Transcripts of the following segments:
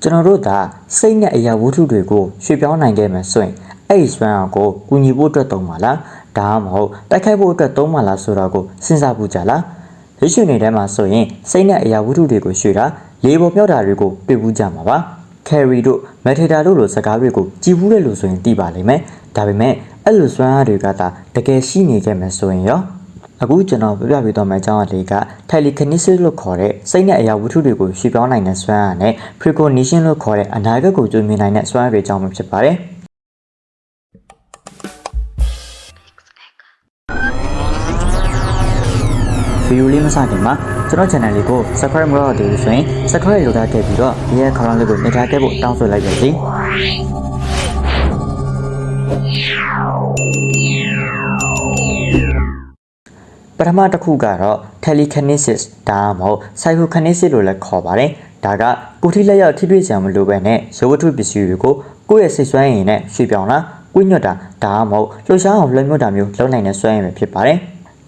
ကျွန်တော်တို့ကစိတ်နဲ့အရာဝတ္ထုတွေကိုရွှေ့ပြောင်းနိုင်ခဲ့မယ်ဆိုရင်အဲ့ဒီစွမ်းအားကိုကူညီဖို့အတွက်သုံးပါလားဒါမှမဟုတ်တိုက်ခိုက်ဖို့အတွက်သုံးပါလားဆိုတာကိုစဉ်းစားဖို့ကြလားရွှေရွှေနေထဲမှာဆိုရင်စိတ်နဲ့အရာဝတ္ထုတွေကိုရွှေ့တာလေပေါ်မြောက်တာတွေကိုတွေ့ဘူးကြမှာပါကယ်ရီတို့မက်ထေတာတို့လိုစကားတွေကိုကြည်ဘူးတဲ့လို့ဆိုရင်သိပါလိမ့်မယ်ဒါပေမဲ့အဲ့လိုစွမ်းအားတွေကသာတကယ်ရှိနေခဲ့မယ်ဆိုရင်ရောအခုကျွန်တော်ပြပြပေးသွားမယ့်အကြောင်းအရာတွေက telekinesis လို့ခေါ်တဲ့စိတ်နဲ့အရာဝတ္ထုတွေကိုရွှေ့ပြောင်းနိုင်တဲ့စွမ်းအားနဲ့ precognition လို့ခေါ်တဲ့အနာဂတ်ကိုကြိုမြင်နိုင်တဲ့စွမ်းအားတွေအကြောင်းပဲဖြစ်ပါတယ်ဗီဒီယိုလေးမစခင်မှာကျွန်တော် channel လေးကို subscribe မလုပ်သေးဘူးဆိုရင် subscribe လုပ်ထားခဲ့ပြီးတော့ဒီရဲ့ comment လေးကိုနှိပ်ထားခဲ့ဖို့တောင်းဆိုလိုက်ပါစီပထမတစ်ခုကတော့ telekinesis ဒါမှမဟုတ် psychokinesis လို့လည်းခေါ်ပါတယ်ဒါကကိုယ်ထိလက်ရောက်ထိတွေ့ကြံမလို့ပဲနဲ့ရုပ်ဝတ္ထုပစ္စည်းတွေကိုကိုယ့်ရဲ့စိတ်ဆွမ်းရည်နဲ့ရွှေ့ပြောင်းတာ၊ကွညွတ်တာဒါမှမဟုတ်လှုပ်ရှားအောင်လွှဲမြွတ်တာမျိုးလုပ်နိုင်တဲ့စွမ်းရည်ပဲဖြစ်ပါတယ်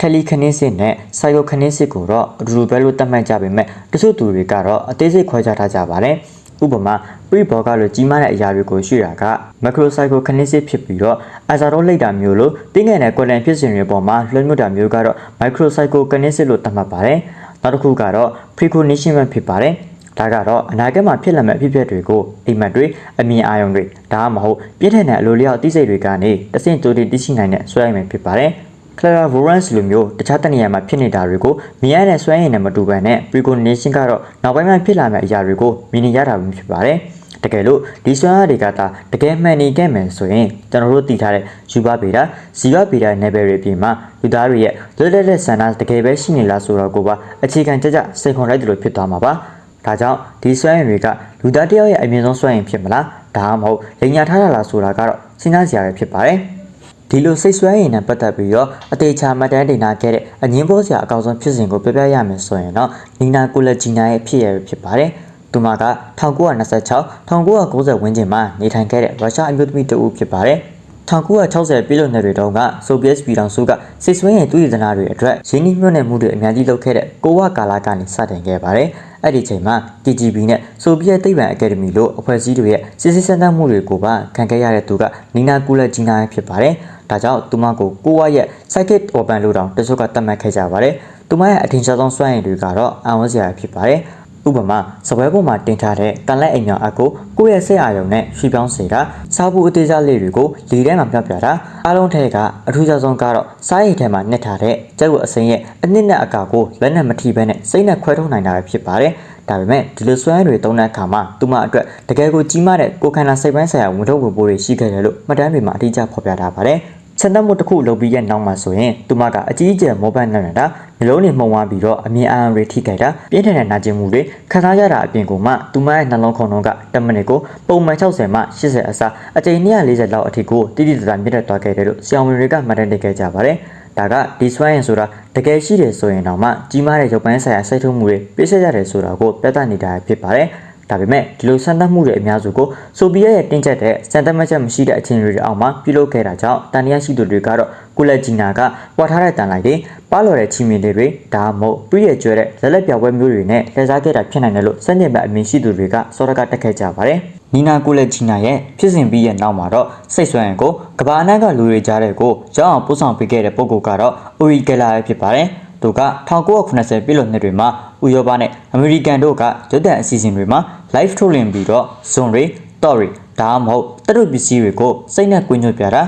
telekinesis နဲ့ psychokinesis ကိုတော့အတူတူပဲလို့သတ်မှတ်ကြပေမဲ့တချို့သူတွေကတော့အသေးစိတ်ခွဲခြားထားကြပါတယ်ဥပမာ pre-boga လို့ကြီးမားတဲ့အရာတွေကိုရွှေ့တာက macro-psychokinesis ဖြစ်ပြီးတော့ azarot လိုက်တာမျိုးလို့တင်းငယ်တဲ့ကွက်လန်ဖြစ်စဉ်တွေပေါ်မှာလွှဲမြွတ်တာမျိုးကတော့ micro-psychokinesis လို့သတ်မှတ်ပါတယ်နောက်တစ်ခုကတော့ precognition ပဲဖြစ်ပါတယ်ဒါကတော့အနာဂတ်မှာဖြစ်လာမယ့်အဖြစ်အပျက်တွေကိုအိမ်မက်တွေအမြင်အာရုံတွေဒါမှမဟုတ်ပြည့်ထန်တဲ့အလိုလျောက်သိစိတ်တွေကနေတဆင့်တိုးတိရှိနိုင်တဲ့စွမ်းရည်ပဲဖြစ်ပါတယ်clairvoyance လိုမျိုးတခြားတနေရာမှာဖြစ်နေတာတွေကိုမြင်ရတဲ့စွမ်းရည်နဲ့မတူဘဲနဲ့ precognition ကတော့နောက်ပိုင်းမှာဖြစ်လာမယ့်အရာတွေကိုမြင်နေရတာပဲဖြစ်ပါတယ်။တကယ်လို့ဒီစွမ်းအားတွေကတကယ်မှန်နေခဲ့မယ်ဆိုရင်ကျွန်တော်တို့သိထားတဲ့ယူဘဗေဒ၊ဇီဝဗေဒနယ်ပယ်တွေပြင်မှာလူသားတွေရဲ့လွတ်လပ်တဲ့ဆန္ဒတကယ်ပဲရှိနေလားဆိုတော့ကိုပါအခြေခံကြစိန်ခေါ်လိုက်တယ်လို့ဖြစ်သွားမှာပါ။ဒါကြောင့်ဒီစွမ်းရည်တွေကလူသားတယောက်ရဲ့အမြင့်ဆုံးစွမ်းရည်ဖြစ်မလား။ဒါမှမဟုတ်လိမ်ညာထားတာလားဆိုတာကတော့စဉ်းစားစရာပဲဖြစ်ပါတယ်။ဒီလိုစိတ်ဆွဲရည်နဲ့ပတ်သက်ပြီးတော့အသေးချာမှတ်တမ်းတင်ထားခဲ့တဲ့အငင်းပေါ်စရာအကောင်းဆုံးဖြစ်စဉ်ကိုပြပြရမယ်ဆိုရင်တော့နီနာကိုလက်ဂျီနာရဲ့ဖြစ်ရဖြစ်ပါတယ်။သူမက1926 1990ဝန်းကျင်မှာနေထိုင်ခဲ့တဲ့ရုရှားအမျိုးသမီးတဦးဖြစ်ပါတယ်။1960ပြည်လွန်နယ်တွေတုန်းကဆိုဗီယက်ပြည်ထောင်စုကစိတ်ဆွဲရည်သူရည်သနာတွေအတွက်ရင်းနှီးမြှုပ်နှံမှုတွေအများကြီးလုပ်ခဲ့တဲ့ကိုဝကာလာကနေစတင်ခဲ့ပါတယ်။အဲ့ဒီချိန်မှာ KGB နဲ့ဆိုဗီယက်သိပ္ပံအကယ်ဒမီလို့အဖွဲ့အစည်းတွေရဲ့စစ်စစ်စမ်းသပ်မှုတွေကိုပါခံခဲ့ရတဲ့သူကနီနာကိုလက်ဂျီနာရဲ့ဖြစ်ပါတယ်။ဒါကြောင့်သူမကိုကိုဝရဲ့ psychic organ လို့တောင်တချို့ကသတ်မှတ်ခဲ့ကြပါတယ်။သူမရဲ့အထင်ရှားဆုံးစွမ်းရည်တွေကတော့အံ့ဩစရာဖြစ်ပါတယ်။ဥပမာစပွဲပေါ်မှာတင်ထားတဲ့တန်လက်အိမ်များအကိုကိုယ့်ရဲ့စိတ်အာရုံနဲ့ရွှေ့ပြောင်းစေတာစားဖို့အသေးစားလေးတွေကိုလေထဲမှာပြပြတာအားလုံးထဲကအထူးခြားဆုံးကတော့စားရည်ထဲမှာနှစ်ထားတဲ့ကျက်ဝတ်အစိမ်းရဲ့အနှစ်နဲ့အကာကိုလက်နဲ့မထိဘဲနဲ့စိတ်နဲ့ခွဲထုတ်နိုင်တာပဲဖြစ်ပါတယ်ဒါပေမဲ့ဒီလိုစွမ်းရည်တွေသုံးတဲ့အခါမှာသူမအတွက်တကယ်ကိုကြီးမားတဲ့ကိုယ်ခန္ဓာစိတ်ပိုင်းဆိုင်ရာဝန်ထုတ်ဝန်ပိုးတွေရှိခဲ့တယ်လို့မှတ်တမ်းတွေမှာအတိအကျဖော်ပြထားပါတယ်စံတတ်မှုတစ်ခုလုပ်ပြီးရဲ့နောက်မှာဆိုရင်သူမကအကြီးအကျယ်မောပတ်နေတာနှလုံးတွေမှုံသွားပြီးတော့အမြင်အာရုံတွေထိခိုက်တာပြင်းထန်တဲ့နာကျင်မှုတွေခံစားရတာအပြင်ကိုမှသူမရဲ့နှလုံးခုန်နှုန်းက10မိနစ်ကိုပုံမှန်60မှ80အစားအကြိမ်240လောက်အထိကိုတိတိကျကျမြင့်တက်သွားခဲ့တယ်လို့ဆရာဝန်တွေကမှတ်တမ်းတင်ခဲ့ကြပါတယ်ဒါကဒီစွမ်းရည်ဆိုတာတကယ်ရှိတယ်ဆိုရင်တော့မှကြီးမားတဲ့ရုပ်ပိုင်းဆိုင်ရာစိတ်ထုံးမှုတွေပြည့်စုံရတယ်ဆိုတာကိုပြသနေတာဖြစ်ပါတယ်ဒါပေမဲ့ဒီလိုစံတတ်မှုတွေအများစုကိုဆိုဗီယက်ရဲ့တင်းကျပ်တဲ့စံတတ်မှတ်ချက်မရှိတဲ့အခြေအနေတွေအောက်မှာပြုလုပ်ခဲ့တာကြောင့်တန်တရားရှိသူတွေကတော့ကိုလက်ဂျီနာကပွာထားတဲ့တန်လိုက်တွေပါလော်တဲ့ချီမီတွေဒါမှမဟုတ်ပြည့်ရကျွဲတဲ့လက်လက်ပြောက်ပွဲမျိုးတွေနဲ့လှည့်စားခဲ့တာဖြစ်နိုင်တယ်လို့စံကျင်ဘက်အမြင်ရှိသူတွေကစောရကတက်ခဲ့ကြပါတယ်နီနာကိုလက်ဂျီနာရဲ့ဖြစ်စဉ်ပြီးရဲ့နောက်မှာတော့စိတ်ဆွမ်းရည်ကိုကဘာအနှံ့ကလူတွေကြားတဲ့ကိုရောက်အောင်ပို့ဆောင်ပေးခဲ့တဲ့ပုံကတော့အိုရီဂလာပဲဖြစ်ပါတယ်သူက1990ပြည်လွန်နှစ်တွေမှာဥရောပနဲ့အမေရိကန်တို့ကရုပ်သံအစီအစဉ်တွေမှာ live ထုတ်လွှင့်ပြီးတော့ zone တွေ story ဒါမှမဟုတ်တရုပ်ပစ္စည်းတွေကိုစိတ်နဲ့ကွင်းညွှတ်ပြတာ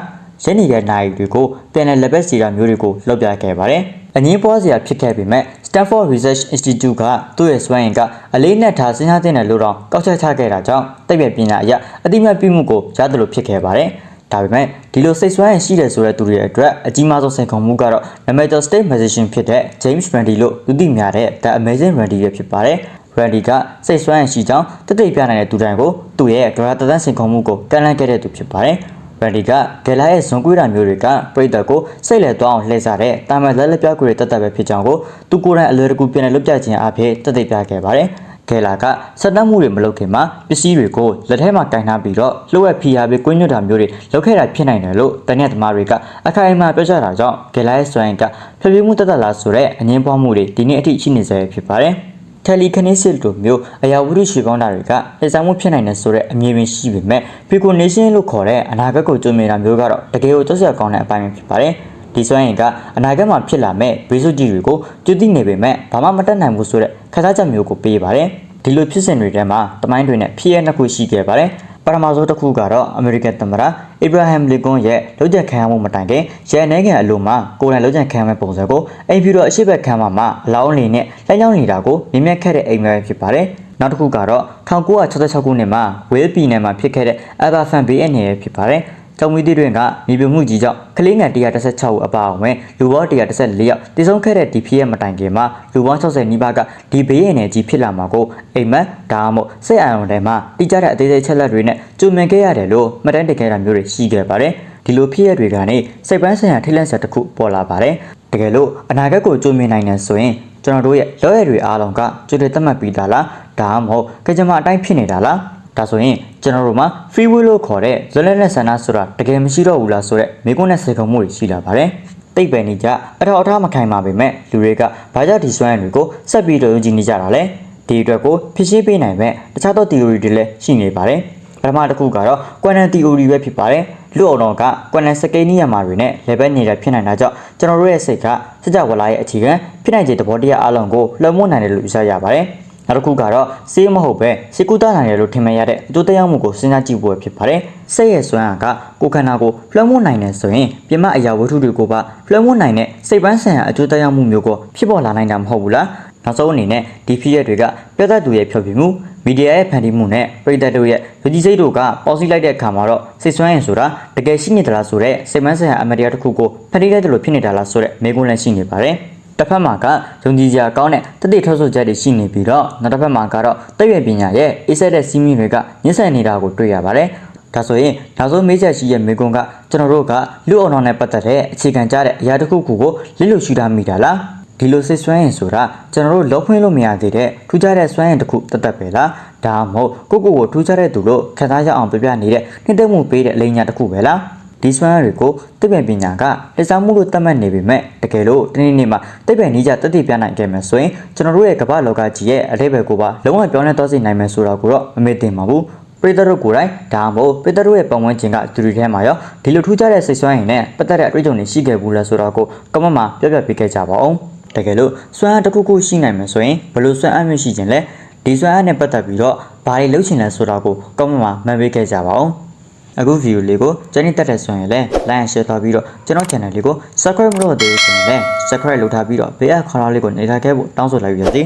ရင်းနေတဲ့နိုင်တွေကိုပြန်လည်လက်ပတ်စီတာမျိုးတွေကိုလုပ်ပြခဲ့ပါတယ်အငင်းပွားစရာဖြစ်ခဲ့ပေမဲ့ Stanford Research Institute ကသူ့ရဲ့စွမ်းရည်ကအလေးနက်ထားစဉ်းစားသင့်တယ်လို့တော့ကောက်ချက်ချခဲ့တာကြောင့်သိပ္ပံပညာအရအတိမတ်ပြုမှုကိုရတယ်လို့ဖြစ်ခဲ့ပါတယ်ဒါပေမဲ့ဒီလိုစိတ်ဆွမ်းရည်ရှိတယ်ဆိုတဲ့သူတွေအတွက်အကြီးမားဆုံးစိန်ခေါ်မှုကတော့ Nametal State Musician ဖြစ်တဲ့ James Randi လို့လူသိများတဲ့ The Amazing Randi ရဲ့ဖြစ်ပါတယ်။ Randi ကစိတ်ဆွမ်းရည်ရှိကြောင်းတက်ပြနိုင်တဲ့သူတိုင်းကိုသူ့ရဲ့ဂရာတသန်းစိန်ခေါ်မှုကိုကန့်လန့်ခဲ့တဲ့သူဖြစ်ပါတယ်။ Randi ကဂယ်လာရဲ့ဇွန်ကွေးတာမျိုးတွေကပြိတ္တကိုစိတ်လဲသွားအောင်လှည့်စားတဲ့တာမန်လက်လက်ပြကွေတွေတက်ပဲဖြစ်ကြောင်းကိုသူကိုယ်တိုင်အလွယ်တကူပြန်လည်လွတ်ပြခြင်းအဖြစ်တက်ပြခဲ့ပါတယ်။ဂဲလာကစက်တတ်မှုတွေမလုပ်ခင်မှာပစ္စည်းတွေကိုလက်ထဲမှာကင်ထားပြီးတော့လှုပ်ဝက်ဖီအားပေးကွင်းညွတ်တာမျိုးတွေလုပ်ခဲ့တာဖြစ်နိုင်တယ်လို့တနက်သမားတွေကအခိုင်အမာပြောကြတာကြောင့်ဂဲလာရဲ့စွမ်းရည်ကဖြည်းဖြည်းမှုတက်တက်လာဆိုတဲ့အငင်းပွားမှုတွေဒီနေ့အထိရှိနေစေဖြစ်ပါတယ်။ telekinesis လိုမျိုးအရာဝတ္ထုရှိပေါင်းတာတွေကလက်ဆောင်မှုဖြစ်နိုင်တဲ့ဆိုတဲ့အမြင်ပင်ရှိပေမဲ့ precognition လို့ခေါ်တဲ့အနာဂတ်ကိုကြိုမြင်တာမျိုးကတော့တကယ်ကိုကြောက်စရာကောင်းတဲ့အပိုင်းပဲဖြစ်ပါတယ်ဒီစွမ်းရည်ကအနာဂတ်မှာဖြစ်လာမဲ့ဘေးစုကြီးတွေကိုကြိုသိနေပေမဲ့ဘာမှမတတ်နိုင်ဘူးဆိုတဲ့ခက်စားချက်မျိုးကိုပေးပါတယ်ဒီလိုဖြစ်စဉ်တွေထဲမှာတမိုင်းတွေနဲ့ဖြစ်ရနှစ်ခုရှိခဲ့ပါတယ်ပထမဆုံးတစ်ခုကတော့အမေရိကန်သမ္မတအေဗရာဟမ်လင်ကွန်ရဲ့လုံခြုံခံရမှုမတိုင်ခင်ရဲအနေငယ်အလိုမှာကိုယ်တိုင်လုံခြုံခံရမဲ့ပုံစံကိုအိမ်ဖြူတော်အရှိတ်ခမ်းမှာအလောင်းလေးနဲ့လက်ညောင်းနေတာကိုမြင်မြတ်ခဲ့တဲ့အိမ်ပဲဖြစ်ပါတယ်နောက်တစ်ခုကတော့1966ခုနှစ်မှာဝေးပြည်နယ်မှာဖြစ်ခဲ့တဲ့အဘာဖန်ဘေးအနေနဲ့ဖြစ်ပါတယ်ကျောင်းမီးတွေကမြေပြိုမှုကြီးကြောင့်ကလေးငယ်116ဦးအပါအဝင်လူပေါင်း114ယောက်တည်ဆုံးခဲ့တဲ့ဒီဖြစ်ရမတိုင်ခင်မှာလူပေါင်း60နီးပါးကဒီဘေးရည်နယ်ကြီးဖြစ်လာမှာကိုအိမ်မက်ဒါမှမဟုတ်စိတ်အာရုံထဲမှာတိကျတဲ့အသေးစိတ်ချက်လက်တွေနဲ့ကြုံမြင်ခဲ့ရတယ်လို့မှတ်တမ်းတင်ခဲ့တာမျိုးတွေရှိခဲ့ပါတယ်ဒီလိုဖြစ်ရတွေကနေစိတ်ပန်းဆိုင်ရာထိလန့်ဆက်တစ်ခုပေါ်လာပါတယ်တကယ်လို့အနာဂတ်ကိုကြုံမြင်နိုင်တယ်ဆိုရင်ကျွန်တော်တို့ရဲ့လောရတွေအားလုံးကကြိုတင်သတ်မှတ်ပြီးသားလားဒါမှမဟုတ်ကြမ္မာအတိုင်းဖြစ်နေတာလားဒါဆိုရင်ကျွန်တော်တို့မှာ free will လို့ခေါ်တဲ့ဇွဲလက်နဲ့ဆန္ဒဆိုတာတကယ်မရှိတော့ဘူးလားဆိုတော့မိကုန်းနဲ့စေကုံမှုတွေရှိလာပါတယ်။တိတ်ပဲနေကြအထောက်အထားမခိုင်ပါပေမဲ့လူတွေကဘာကြောင့်ဒီစွမ်းရည်တွေကိုဆက်ပြီးတော့ယုံကြည်နေကြတာလဲ။ဒီအတွက်ကိုဖြစ်ရှင်းပေးနိုင်မဲ့တခြားသော theory တွေလည်းရှိနေပါတယ်။ပထမတစ်ခုကတော့ quantum theory ပဲဖြစ်ပါတယ်။လူအောင်တော်က quantum စကိန်းနီးယာမှာတွေနဲ့ level နေတဲ့ဖြစ်နိုင်တာကြောင့်ကျွန်တော်တို့ရဲ့စိတ်ကစကြဝဠာရဲ့အခြေခံဖြစ်နိုင်ခြေသဘောတရားအလုံးကိုလွှမ်းမိုးနိုင်တယ်လို့ယူဆရပါတယ်။နောက်တစ်ခုကတော့စေးမဟုတ်ပဲစေကူတာနိုင်တယ်လို့ထင်မှတ်ရတဲ့အကျိုးတရားမှုကိုစဉ်းစားကြည့်ဖို့ဖြစ်ပါတယ်။စိတ်ရဲ့စွမ်းအားကကိုယ်ခန္ဓာကိုလွှမ်းမိုးနိုင်တယ်ဆိုရင်ပြမအရာဝတ္ထုတွေကိုပါလွှမ်းမိုးနိုင်တဲ့စိတ်ပန်းဆိုင်ရာအကျိုးတရားမှုမျိုးကိုဖြစ်ပေါ်လာနိုင်တာမဟုတ်ဘူးလား။နောက်ဆုံးအနေနဲ့ဒီဖြစ်ရတွေကပြတ်သက်သူရဲ့ဖြောပြမှုမီဒီယာရဲ့ဖန်တီးမှုနဲ့ပရိသတ်တို့ရဲ့လူကြီးစိတ်တို့ကပေါင်းစည်းလိုက်တဲ့အခါမှာတော့စိတ်ဆွမ်းရင်ဆိုတာတကယ်ရှိနေသလားဆိုတဲ့စိတ်ပန်းဆိုင်ရာအမတရားတစ်ခုကိုဖန်တီးလိုက်တယ်လို့ဖြစ်နေတာလားဆိုတဲ့မေးခွန်းလည်းရှိနေပါတယ်။တစ်ဖက်မှာကယုံကြည်စရာကောင်းတဲ့တတိထောက်ဆိုချက်တွေရှိနေပြီးတော့နောက်တစ်ဖက်မှာကတော့တက်ရွယ်ပညာရဲ့အေးဆက်တဲ့စီးမီတွေကညှဉ်းဆန်နေတာကိုတွေ့ရပါတယ်။ဒါဆိုရင်နောက်ဆုံးမေးချက်ရှိရဲ့မေကွန်ကကျွန်တော်တို့ကလူအောင်တော်နဲ့ပတ်သက်တဲ့အခြေခံကြတဲ့အရာတစ်ခုခုကိုလစ်လို့ရှုထားမိတာလား။ဒီလိုစိတ်ဆွမ်းရင်ဆိုတာကျွန်တော်တို့လုံးဖွင့်လို့မရသေးတဲ့ထူးခြားတဲ့စွမ်းရင်တစ်ခုတတ်ပဲလား။ဒါမှမဟုတ်ကိုထူးခြားတဲ့သူလို့ခံစားရအောင်ပြပြနေတဲ့နှိမ့်သက်မှုပေးတဲ့အလိညာတစ်ခုပဲလား။ဒီစွမ်းရည်တွေကိုသိပ္ပံပညာကလက်စားမှုလို့သတ်မှတ်နေပေမဲ့တကယ်လို့ဒီနေ့မှာသိပ္ပံနည်းကျတည်ပြနိုင်ခဲ့မယ်ဆိုရင်ကျွန်တော်တို့ရဲ့ကမ္ဘာလောကကြီးရဲ့အရေးပဲကိုပါလုံးဝပြောင်းလဲသွားစေနိုင်မယ်ဆိုတာကိုတော့မမေ့သင့်ပါဘူးပရိသတ်တို့ကိုယ်တိုင်ဒါမှမဟုတ်ပရိသတ်တို့ရဲ့ပတ်ဝန်းကျင်ကသူတွေထဲမှာရောဒီလိုထူးခြားတဲ့စိတ်စွမ်းရည်နဲ့ပတ်သက်တဲ့အတွေ့အကြုံတွေရှိခဲ့ဘူးလားဆိုတော့ကိုကမ္ဘာမှာပြောပြပေးခဲ့ကြပါအောင်တကယ်လို့စွမ်းအားတစ်ခုခုရှိနိုင်မယ်ဆိုရင်ဘယ်လိုစွမ်းအားမျိုးရှိခြင်းလဲဒီစွမ်းအားနဲ့ပတ်သက်ပြီးတော့ဘာတွေလုပ်ချင်လဲဆိုတာကိုကမ္ဘာမှာမှတ်ပေးခဲ့ကြပါအောင်အခု view လေးကိုကျွန်တော်တက်တဲ့ဆိုရင်လည်း like and share ထားပြီးတော့ကျွန်တော် channel လေးကို subscribe မလုပ်သေးဘူးဆိုရင်လည်း subscribe လုပ်ထားပြီးတော့ဘေးကခေါင်းလေးကိုနေထားခဲ့ဖို့တောင်းဆိုလိုက်ပါရစေ